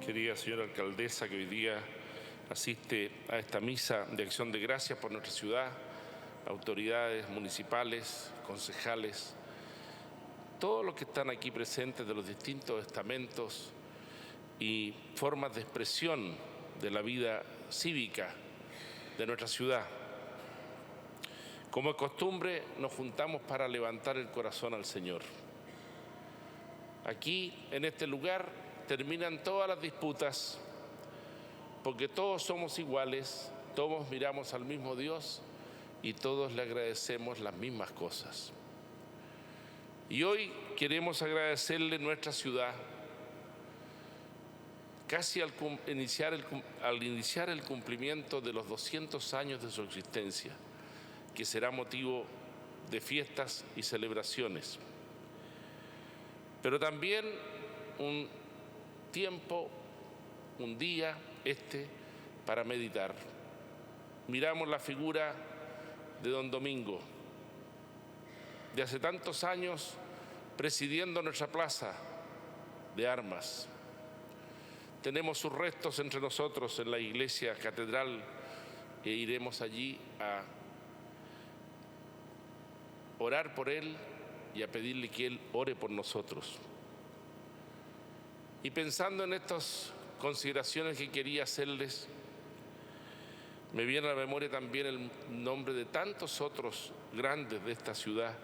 querida señora alcaldesa, que hoy día asiste a esta misa de acción de gracias por nuestra ciudad, autoridades municipales, concejales, todos los que están aquí presentes de los distintos estamentos y formas de expresión de la vida cívica de nuestra ciudad. Como es costumbre, nos juntamos para levantar el corazón al Señor. Aquí, en este lugar, terminan todas las disputas, porque todos somos iguales, todos miramos al mismo Dios y todos le agradecemos las mismas cosas. Y hoy queremos agradecerle nuestra ciudad, casi al iniciar el cumplimiento de los 200 años de su existencia, que será motivo de fiestas y celebraciones. Pero también un tiempo, un día para meditar. Miramos la figura de don Domingo, de hace tantos años presidiendo nuestra plaza de armas. Tenemos sus restos entre nosotros en la iglesia catedral e iremos allí a orar por él y a pedirle que él ore por nosotros. Y pensando en estas consideraciones que quería hacerles, me viene a la memoria también el nombre de tantos otros grandes de esta ciudad,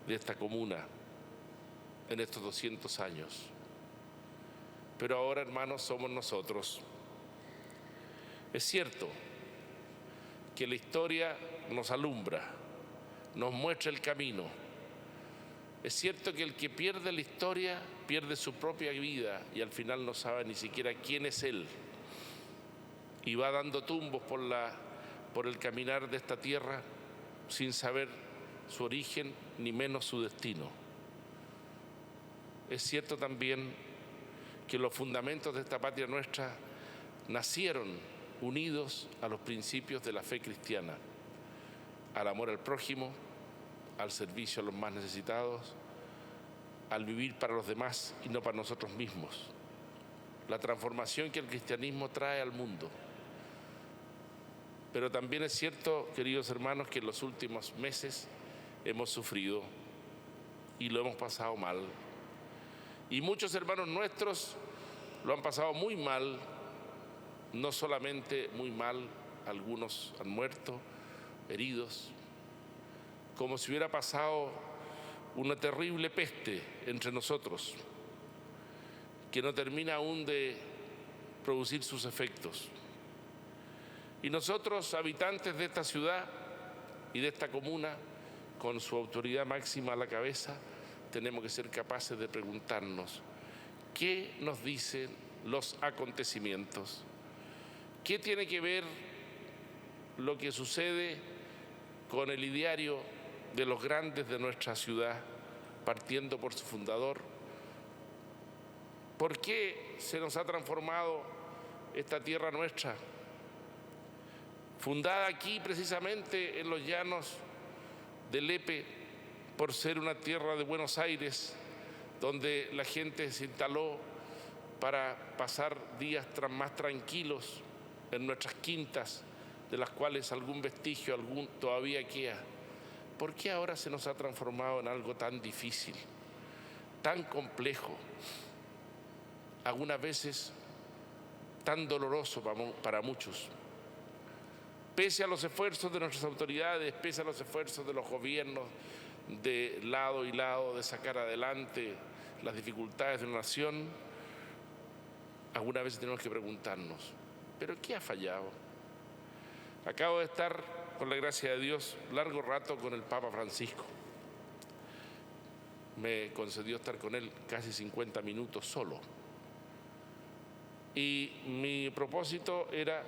de esta comuna, en estos 200 años. Pero ahora, hermanos, somos nosotros. Es cierto que la historia nos alumbra, nos muestra el camino. Es cierto que el que pierde la historia pierde su propia vida y al final no sabe ni siquiera quién es él. Y va dando tumbos por el caminar de esta tierra sin saber su origen ni menos su destino. Es cierto también que los fundamentos de esta patria nuestra nacieron unidos a los principios de la fe cristiana, al amor al prójimo, al servicio a los más necesitados, al vivir para los demás y no para nosotros mismos. La transformación que el cristianismo trae al mundo. Pero también es cierto, queridos hermanos, que en los últimos meses hemos sufrido y lo hemos pasado mal. Y muchos hermanos nuestros lo han pasado muy mal, no solamente muy mal, algunos han muerto, heridos, como si hubiera pasado una terrible peste entre nosotros, que no termina aún de producir sus efectos. Y nosotros, habitantes de esta ciudad y de esta comuna, con su autoridad máxima a la cabeza, tenemos que ser capaces de preguntarnos, ¿qué nos dicen los acontecimientos? ¿Qué tiene que ver lo que sucede con el ideario de los grandes de nuestra ciudad, partiendo por su fundador? ¿Por qué se nos ha transformado esta tierra nuestra, fundada aquí precisamente en los llanos de Lepe, por ser una tierra de Buenos Aires, donde la gente se instaló para pasar días más tranquilos en nuestras quintas, de las cuales algún vestigio todavía queda? ¿Por qué ahora se nos ha transformado en algo tan difícil, tan complejo, algunas veces tan doloroso para muchos? Pese a los esfuerzos de nuestras autoridades, pese a los esfuerzos de los gobiernos de lado y lado de sacar adelante las dificultades de una nación, algunas veces tenemos que preguntarnos, ¿pero qué ha fallado? Acabo de estar, con la gracia de Dios, largo rato con el Papa Francisco. Me concedió estar con él casi 50 minutos solo. Y mi propósito era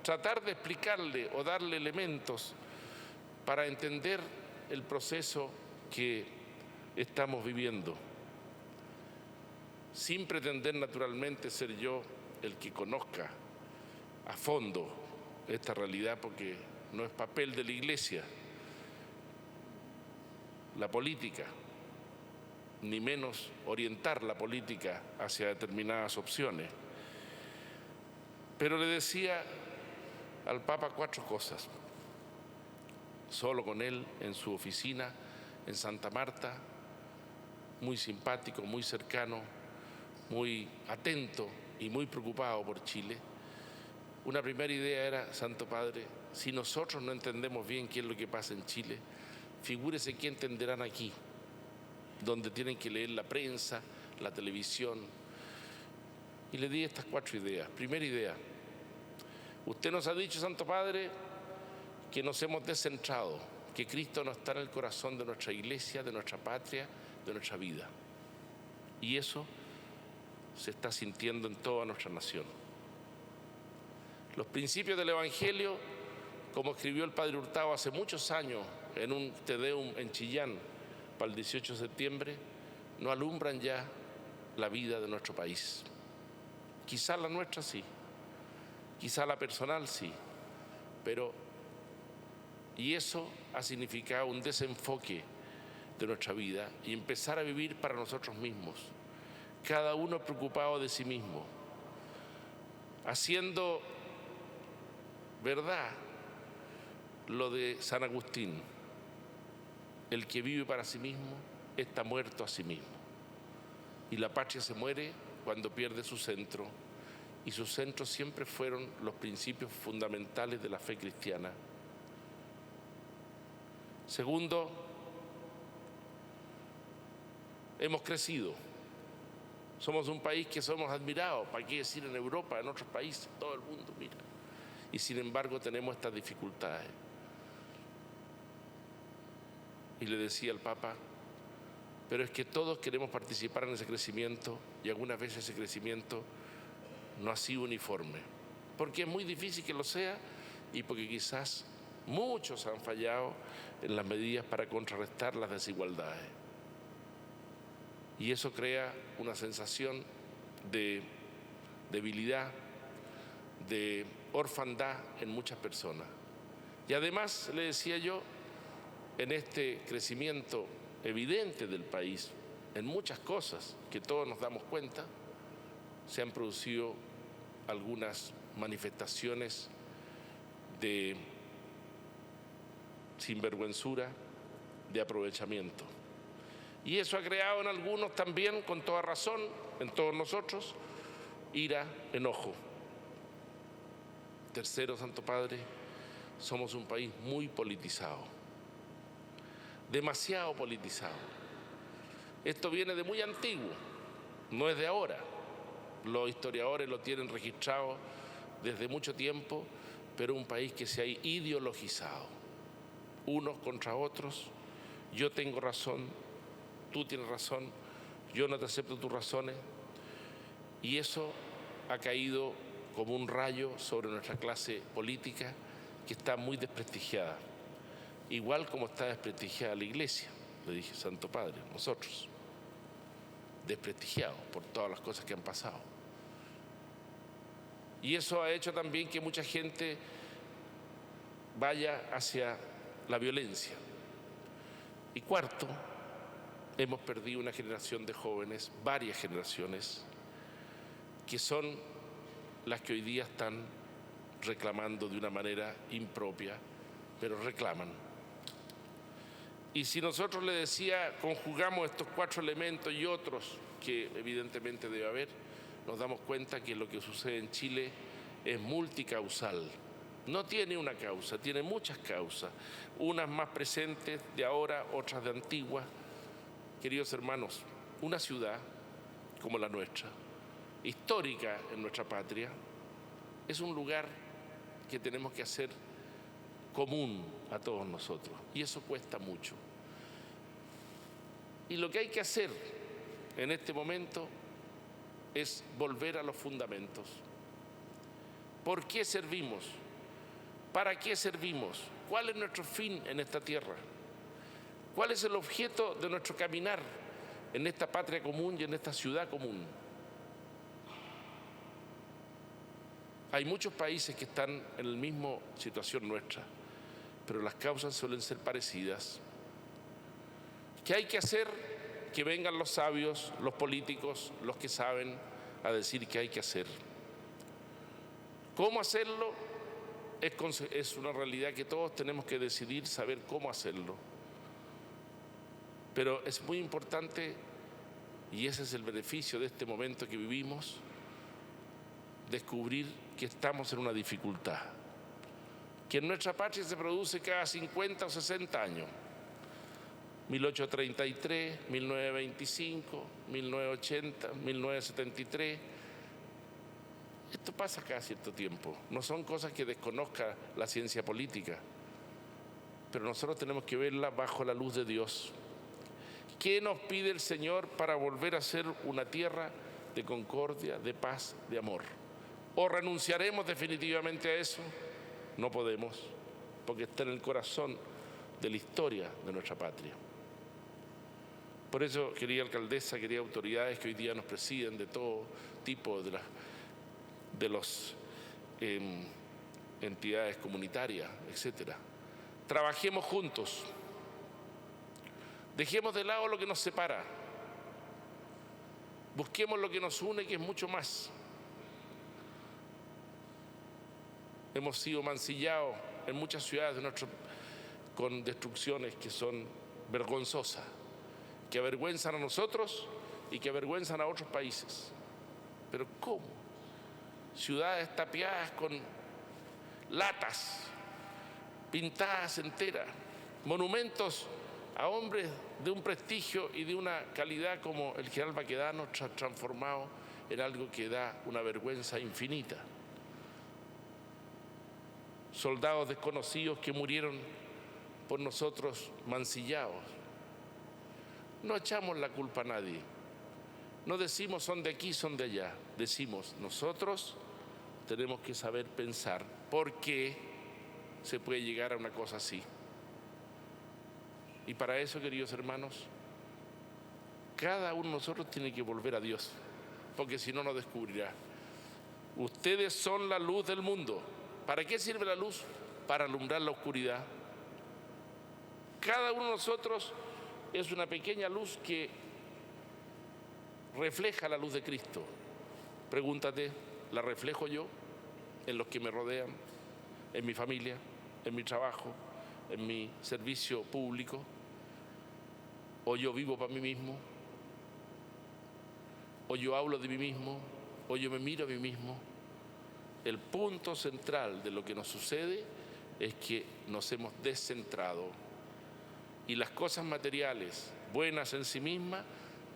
tratar de explicarle o darle elementos para entender el proceso que estamos viviendo, sin pretender naturalmente ser yo el que conozca a fondo esta realidad, porque no es papel de la Iglesia, la política, ni menos orientar la política hacia determinadas opciones. Pero le decía al Papa 4 cosas, solo con él en su oficina en Santa Marta, muy simpático, muy cercano, muy atento y muy preocupado por Chile. Una primera idea era, Santo Padre, si nosotros no entendemos bien qué es lo que pasa en Chile, figúrese qué entenderán aquí, donde tienen que leer la prensa, la televisión. Y le di estas 4 ideas. Primera idea, usted nos ha dicho, Santo Padre, que nos hemos descentrado, que Cristo no está en el corazón de nuestra iglesia, de nuestra patria, de nuestra vida. Y eso se está sintiendo en toda nuestra nación. Los principios del Evangelio, como escribió el Padre Hurtado hace muchos años en un Te Deum en Chillán para el 18 de septiembre, no alumbran ya la vida de nuestro país. Quizá la nuestra sí, quizá la personal sí, y eso ha significado un desenfoque de nuestra vida y empezar a vivir para nosotros mismos, cada uno preocupado de sí mismo, haciendo verdad lo de San Agustín: el que vive para sí mismo está muerto a sí mismo. Y la patria se muere cuando pierde su centro, y sus centros siempre fueron los principios fundamentales de la fe cristiana. Segundo, hemos crecido. Somos un país que somos admirados, ¿para qué decir en Europa, en otros países? Todo el mundo mira. Y sin embargo tenemos estas dificultades. Y le decía al Papa, pero es que todos queremos participar en ese crecimiento, y algunas veces ese crecimiento no ha sido uniforme, porque es muy difícil que lo sea, y porque quizás muchos han fallado en las medidas para contrarrestar las desigualdades. Y eso crea una sensación de debilidad, de orfandad en muchas personas. Y además, le decía yo, en este crecimiento evidente del país, en muchas cosas que todos nos damos cuenta, se han producido algunas manifestaciones de sinvergüenzura, de aprovechamiento. Y eso ha creado en algunos también, con toda razón, en todos nosotros, ira, enojo. Tercero, Santo Padre, somos un país muy politizado, demasiado politizado. Esto viene de muy antiguo, no es de ahora. Los historiadores lo tienen registrado desde mucho tiempo, pero un país que se ha ideologizado, unos contra otros. Yo tengo razón, tú tienes razón, yo no te acepto tus razones, y eso ha caído como un rayo sobre nuestra clase política, que está muy desprestigiada, igual como está desprestigiada la Iglesia. Le dije, Santo Padre, nosotros, desprestigiados por todas las cosas que han pasado. Y eso ha hecho también que mucha gente vaya hacia la violencia. Y cuarto, hemos perdido una generación de jóvenes, varias generaciones, que son las que hoy día están reclamando de una manera impropia, pero reclaman. Y si nosotros, le decía, conjugamos estos 4 elementos y otros que evidentemente debe haber, nos damos cuenta que lo que sucede en Chile es multicausal. No tiene una causa, tiene muchas causas, unas más presentes de ahora, otras de antiguas. Queridos hermanos, una ciudad como la nuestra, histórica en nuestra patria, es un lugar que tenemos que hacer común a todos nosotros, y eso cuesta mucho. Y lo que hay que hacer en este momento es volver a los fundamentos. ¿Por qué servimos? ¿Para qué servimos? ¿Cuál es nuestro fin en esta tierra? ¿Cuál es el objeto de nuestro caminar en esta patria común y en esta ciudad común? Hay muchos países que están en la misma situación nuestra, pero las causas suelen ser parecidas. ¿Qué hay que hacer? Que vengan los sabios, los políticos, los que saben, a decir qué hay que hacer. ¿Cómo hacerlo? Es una realidad que todos tenemos que decidir, saber cómo hacerlo. Pero es muy importante, y ese es el beneficio de este momento que vivimos, descubrir que estamos en una dificultad, que en nuestra patria se produce cada 50 o 60 años, 1833, 1925, 1980, 1973. Esto pasa cada cierto tiempo, no son cosas que desconozca la ciencia política, pero nosotros tenemos que verla bajo la luz de Dios. ¿Qué nos pide el Señor para volver a ser una tierra de concordia, de paz, de amor? ¿O renunciaremos definitivamente a eso? No podemos, porque está en el corazón de la historia de nuestra patria. Por eso, querida alcaldesa, queridas autoridades que hoy día nos presiden de todo tipo de las entidades comunitarias, etcétera, trabajemos juntos. Dejemos de lado lo que nos separa. Busquemos lo que nos une, que es mucho más. Hemos sido mancillados en muchas ciudades con destrucciones que son vergonzosas, que avergüenzan a nosotros y que avergüenzan a otros países. Pero ¿cómo? Ciudades tapiadas con latas, pintadas enteras, monumentos a hombres de un prestigio y de una calidad como el general Baquedano, transformado en algo que da una vergüenza infinita. Soldados desconocidos que murieron por nosotros mancillados. No echamos la culpa a nadie. No decimos son de aquí, son de allá. Decimos nosotros tenemos que saber pensar por qué se puede llegar a una cosa así. Y para eso, queridos hermanos, cada uno de nosotros tiene que volver a Dios, porque si no, nos descubrirá. Ustedes son la luz del mundo. ¿Para qué sirve la luz? Para alumbrar la oscuridad. Cada uno de nosotros es una pequeña luz que refleja la luz de Cristo. Pregúntate, ¿la reflejo yo en los que me rodean, en mi familia, en mi trabajo, en mi servicio público? ¿O yo vivo para mí mismo? ¿O yo hablo de mí mismo? ¿O yo me miro a mí mismo? El punto central de lo que nos sucede es que nos hemos descentrado y las cosas materiales, buenas en sí mismas,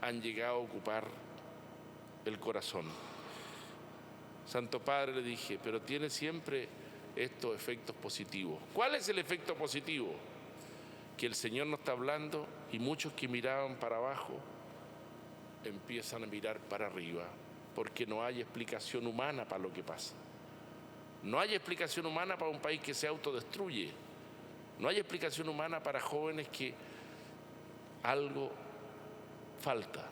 han llegado a ocupar el corazón. Santo Padre, le dije, pero tiene siempre estos efectos positivos. ¿Cuál es el efecto positivo? Que el Señor nos está hablando y muchos que miraban para abajo empiezan a mirar para arriba, porque no hay explicación humana para lo que pasa. No hay explicación humana para un país que se autodestruye. No hay explicación humana para jóvenes que algo falta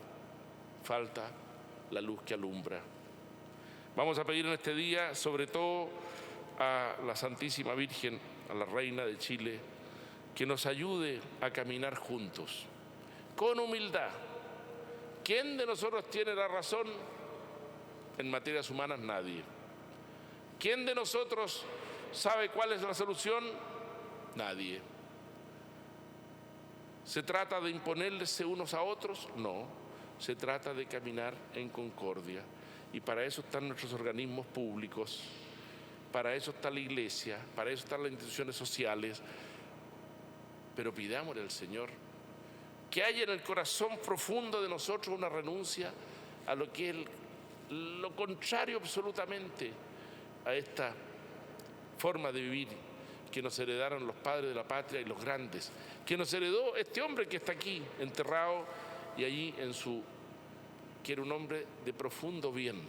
la luz que alumbra. Vamos a pedir en este día, sobre todo a la Santísima Virgen, a la Reina de Chile, que nos ayude a caminar juntos, con humildad. ¿Quién de nosotros tiene la razón? En materias humanas, nadie. ¿Quién de nosotros sabe cuál es la solución? Nadie. ¿Se trata de imponerse unos a otros? No. Se trata de caminar en concordia. Y para eso están nuestros organismos públicos, para eso está la Iglesia, para eso están las instituciones sociales. Pero pidámosle al Señor que haya en el corazón profundo de nosotros una renuncia a lo que es lo contrario absolutamente a esta forma de vivir que nos heredaron los padres de la patria y los grandes, que nos heredó este hombre que está aquí enterrado y allí que era un hombre de profundo bien.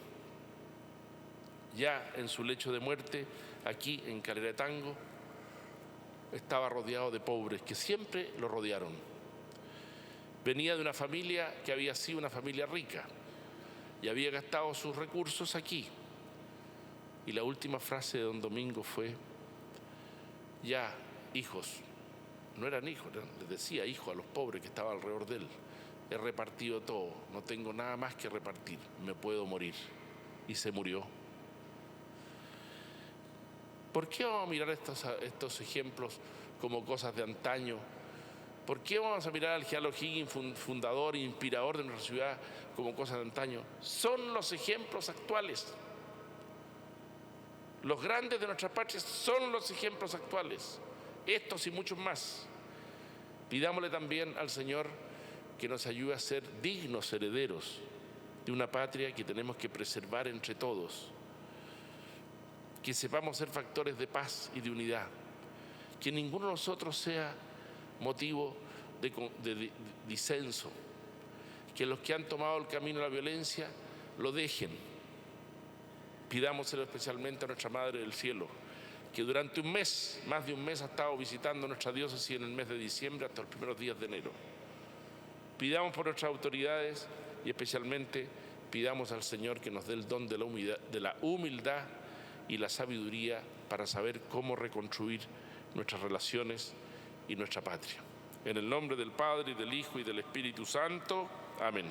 Ya en su lecho de muerte, aquí en Calera de Tango, estaba rodeado de pobres que siempre lo rodearon. Venía de una familia que había sido una familia rica y había gastado sus recursos aquí. Y la última frase de don Domingo fue: ya, hijos, no eran hijos, les decía hijo a los pobres que estaban alrededor de él, he repartido todo, no tengo nada más que repartir, me puedo morir. Y se murió. ¿Por qué vamos a mirar estos ejemplos como cosas de antaño? ¿Por qué vamos a mirar al Giallo O'Higgins, fundador e inspirador de nuestra ciudad, como cosas de antaño? Son los ejemplos actuales. Los grandes de nuestra patria son los ejemplos actuales. Estos y muchos más. Pidámosle también al Señor que nos ayude a ser dignos herederos de una patria que tenemos que preservar entre todos. Que sepamos ser factores de paz y de unidad. Que ninguno de nosotros sea motivo de disenso, que los que han tomado el camino de la violencia lo dejen. Pidámoselo especialmente a nuestra Madre del Cielo, que durante un mes, más de un mes, ha estado visitando nuestra diócesis en el mes de diciembre hasta los primeros días de enero. Pidamos por nuestras autoridades y especialmente pidamos al Señor que nos dé el don de la humildad y la sabiduría para saber cómo reconstruir nuestras relaciones y nuestra patria. En el nombre del Padre, y del Hijo, y del Espíritu Santo. Amén.